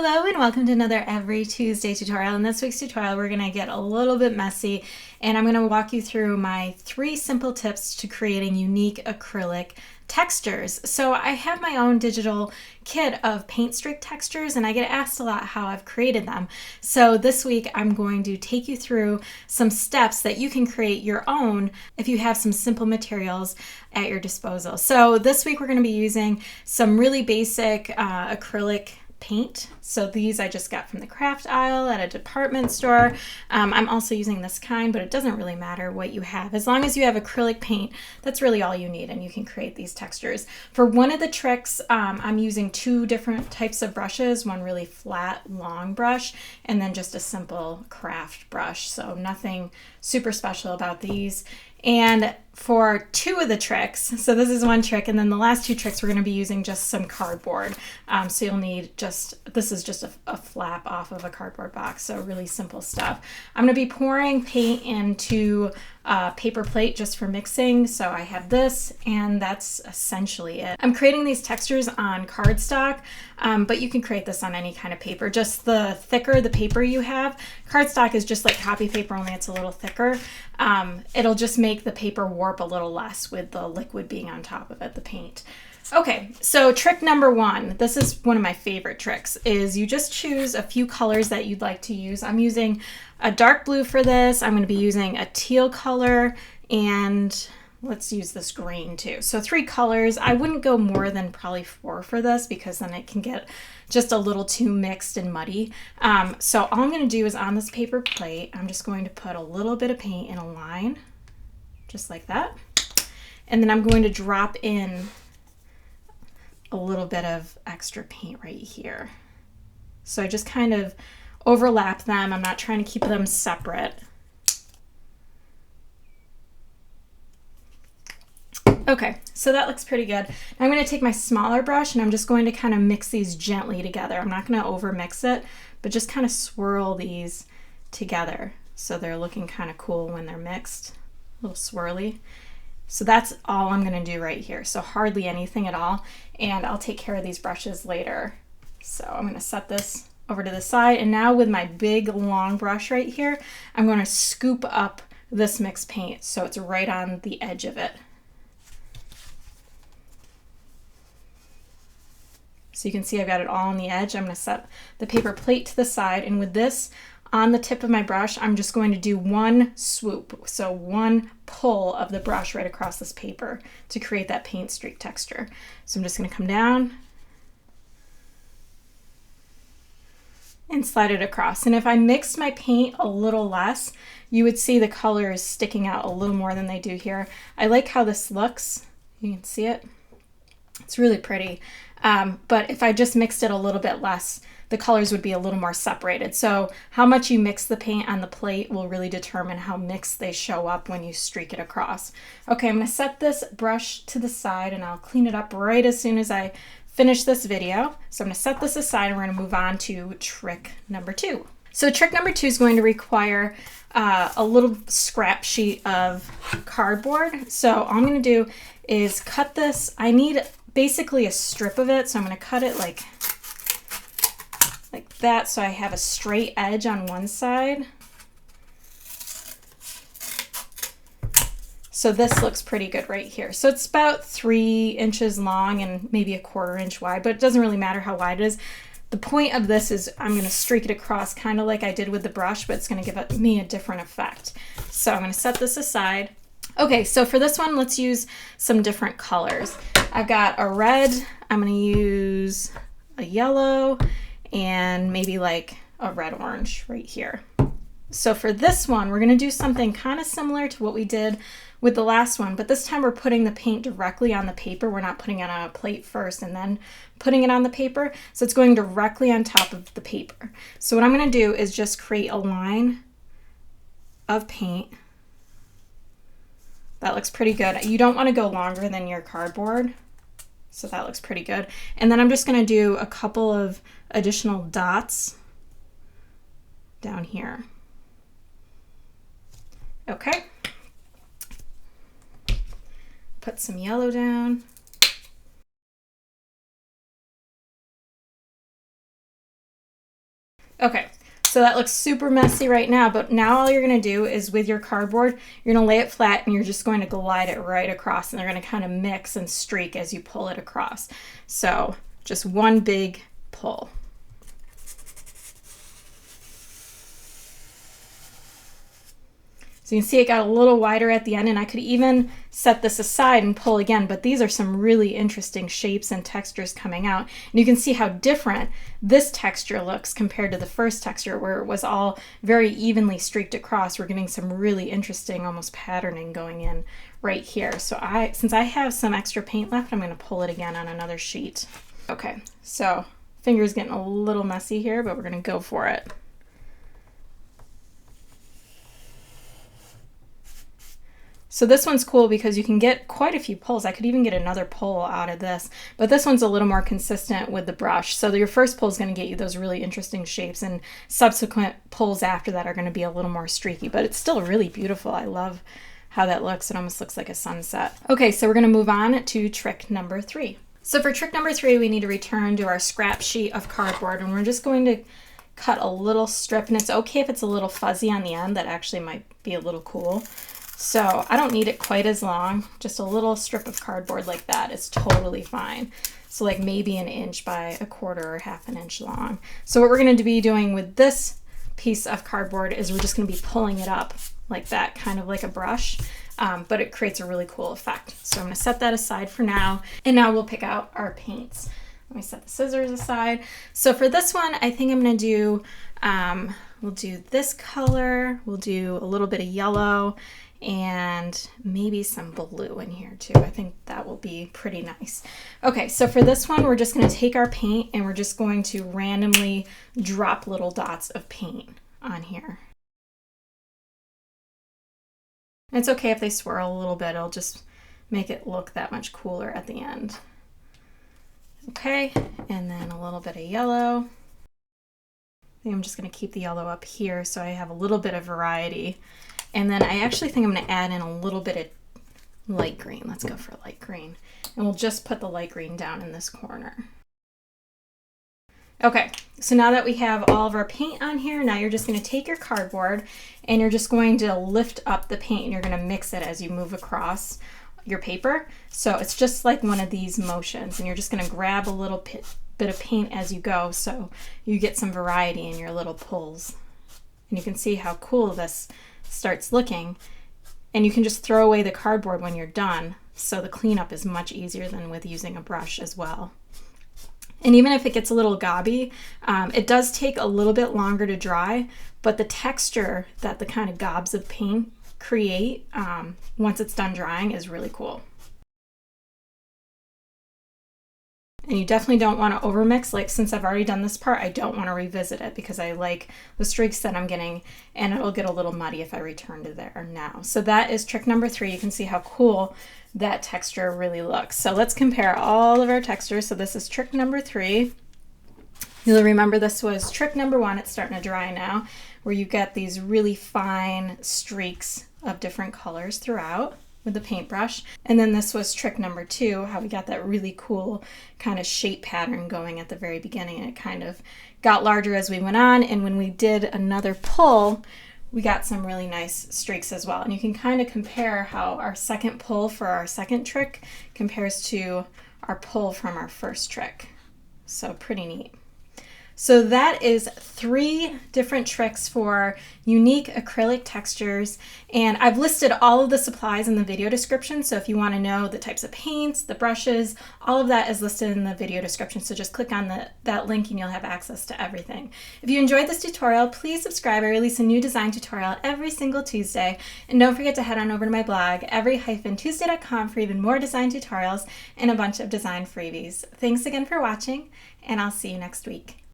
Hello and welcome to another Every Tuesday tutorial. In this week's tutorial, we're going to get a little bit messy and I'm going to walk you through my 3 simple tips to creating unique acrylic textures. So I have my own digital kit of paint streak textures and I get asked a lot how I've created them. So this week I'm going to take you through some steps that you can create your own if you have some simple materials at your disposal. So this week we're going to be using some really basic acrylic paint. So these I just got from the craft aisle at a department store. I'm also using this kind, but it doesn't really matter what you have. As long as you have acrylic paint, that's really all you need and you can create these textures. For one of the tricks, I'm using 2 different types of brushes, one really flat, long brush, and then just a simple craft brush. So nothing super special about these. And for 2 of the tricks, so this is one trick, and then the last 2 tricks we're going to be using just some cardboard. So you'll need this is just a flap off of a cardboard box, so really simple stuff. I'm going to be pouring paint into a paper plate just for mixing, so I have this, and that's essentially it. I'm creating these textures on cardstock, but you can create this on any kind of paper. Just the thicker the paper you have, cardstock is just like copy paper, only it's a little thicker. It'll just make the paper warp a little less with the liquid being on top of it, the paint. Okay, so trick number 1, this is one of my favorite tricks, is you just choose a few colors that you'd like to use. I'm using a dark blue for this. I'm going to be using a teal color, and let's use this green too. So 3 colors. I wouldn't go more than probably 4 for this because then it can get just a little too mixed and muddy. So all I'm going to do is on this paper plate, I'm just going to put a little bit of paint in a line, just like that. And then I'm going to drop in a little bit of extra paint right here. So I just kind of overlap them. I'm not trying to keep them separate. Okay, so that looks pretty good. Now I'm going to take my smaller brush and I'm just going to kind of mix these gently together. I'm not going to over mix it, but just kind of swirl these together so they're looking kind of cool when they're mixed, a little swirly. So that's all I'm going to do right here. So hardly anything at all, and I'll take care of these brushes later. So I'm going to set this over to the side, and now with my big long brush right here, I'm going to scoop up this mixed paint so it's right on the edge of it. So you can see I've got it all on the edge. I'm going to set the paper plate to the side, and with this on the tip of my brush, I'm just going to do one swoop, so one pull of the brush right across this paper to create that paint streak texture. So I'm just going to come down and slide it across. And if I mixed my paint a little less, you would see the colors sticking out a little more than they do here. I like how this looks. You can see it. It's really pretty. But if I just mixed it a little bit less, the colors would be a little more separated. So how much you mix the paint on the plate will really determine how mixed they show up when you streak it across. Okay, I'm going to set this brush to the side and I'll clean it up right as soon as I finish this video. So I'm going to set this aside and we're going to move on to trick number 2. So trick number 2 is going to require a little scrap sheet of cardboard. So all I'm going to do is cut this. I need basically a strip of it, so I'm going to cut it like that so I have a straight edge on one side. So this looks pretty good right here. So it's about 3 inches long and maybe 1/4 inch wide, but it doesn't really matter how wide it is. The point of this is I'm going to streak it across kind of like I did with the brush, but it's going to give me a different effect. So I'm going to set this aside. Okay, so for this one, let's use some different colors. I've got a red, I'm going to use a yellow, and maybe like a red-orange right here. So for this one, we're going to do something kind of similar to what we did with the last one, but this time we're putting the paint directly on the paper. We're not putting it on a plate first and then putting it on the paper. So it's going directly on top of the paper. So what I'm going to do is just create a line of paint. That looks pretty good. You don't want to go longer than your cardboard. So that looks pretty good. And then I'm just going to do a couple of additional dots down here. Okay. Put some yellow down. Okay, so that looks super messy right now, but now all you're gonna do is with your cardboard, you're gonna lay it flat and you're just going to glide it right across, and they're gonna kind of mix and streak as you pull it across. So just one big pull. So you can see it got a little wider at the end, and I could even set this aside and pull again, but these are some really interesting shapes and textures coming out. And you can see how different this texture looks compared to the first texture where it was all very evenly streaked across. We're getting some really interesting almost patterning going in right here. So since I have some extra paint left, I'm going to pull it again on another sheet. Okay, so finger's getting a little messy here, but we're going to go for it. So this one's cool because you can get quite a few pulls. I could even get another pull out of this, but this one's a little more consistent with the brush. So your first pull is going to get you those really interesting shapes, and subsequent pulls after that are going to be a little more streaky, but it's still really beautiful. I love how that looks. It almost looks like a sunset. Okay, so we're going to move on to trick number 3. So for trick number 3, we need to return to our scrap sheet of cardboard, and we're just going to cut a little strip, and it's okay if it's a little fuzzy on the end. That actually might be a little cool. So I don't need it quite as long. Just a little strip of cardboard like that is totally fine. So like maybe an inch by a quarter or half an inch long. So what we're going to be doing with this piece of cardboard is we're just going to be pulling it up like that, kind of like a brush, but it creates a really cool effect. So I'm going to set that aside for now, and now we'll pick out our paints. Let me set the scissors aside. So for this one, I think I'm going to do, we'll do this color, we'll do a little bit of yellow, and maybe some blue in here too. I think that will be pretty nice. Okay, so for this one, we're just going to take our paint and we're just going to randomly drop little dots of paint on here. And it's okay if they swirl a little bit, it'll just make it look that much cooler at the end. Okay, and then a little bit of yellow. I think I'm just going to keep the yellow up here so I have a little bit of variety. And then I actually think I'm going to add in a little bit of light green. Let's go for light green. And we'll just put the light green down in this corner. Okay, so now that we have all of our paint on here, now you're just going to take your cardboard and you're just going to lift up the paint, and you're going to mix it as you move across your paper. So it's just like one of these motions, and you're just going to grab a little bit of paint as you go so you get some variety in your little pulls. And you can see how cool this starts looking, and you can just throw away the cardboard when you're done, so the cleanup is much easier than with using a brush as well. And even if it gets a little gobby, it does take a little bit longer to dry, but the texture that the kind of gobs of paint create once it's done drying is really cool. And you definitely don't want to overmix. Like, since I've already done this part, I don't want to revisit it because I like the streaks that I'm getting, and it'll get a little muddy if I return to there now. So that is trick number 3. You can see how cool that texture really looks. So let's compare all of our textures. So this is trick number 3. You'll remember this was trick number 1. It's starting to dry now, where you get these really fine streaks of different colors throughout with the paintbrush. And then this was trick number 2, how we got that really cool kind of shape pattern going at the very beginning, and it kind of got larger as we went on, and when we did another pull, we got some really nice streaks as well. And you can kind of compare how our second pull for our second trick compares to our pull from our first trick. So pretty neat. So that is 3 different tricks for unique acrylic textures, and I've listed all of the supplies in the video description, so if you want to know the types of paints, the brushes, all of that is listed in the video description, so just click on that link and you'll have access to everything. If you enjoyed this tutorial, please subscribe. I release a new design tutorial every single Tuesday, and don't forget to head on over to my blog, every-tuesday.com, for even more design tutorials and a bunch of design freebies. Thanks again for watching, and I'll see you next week.